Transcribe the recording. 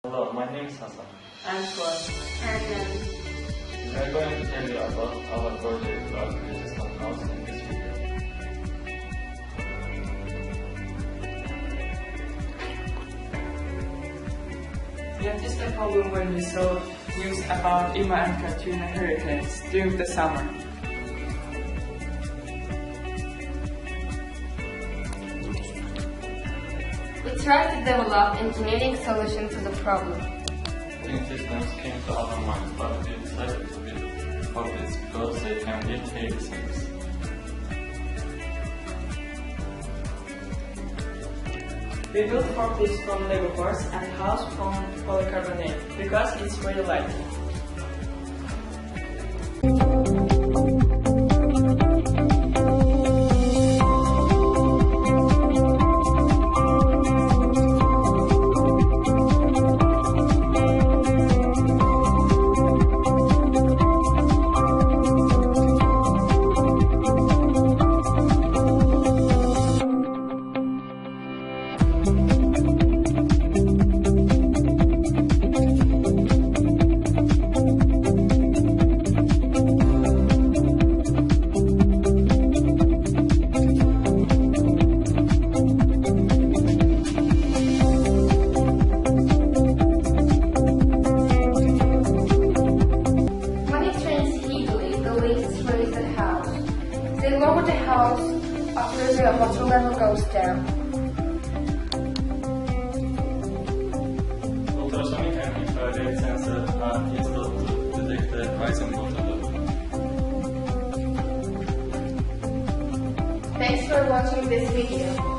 Hello, my name is Hassan. I'm Fuad. We are going to tell you about our project about resistant house in this video. We have just a problem when we saw news about Irma and Katrina hurricanes during the summer. We tried to develop engineering solutions to the problem. Cooling systems came to our minds, but we decided to build puppets because they can lift heavy things. We built forklifts from Lego parts and house from polycarbonate because it's very light. They lower the house after the water level goes down. Ultrasonic and infrared sensors are installed to detect the rising water level. Thanks for watching this video.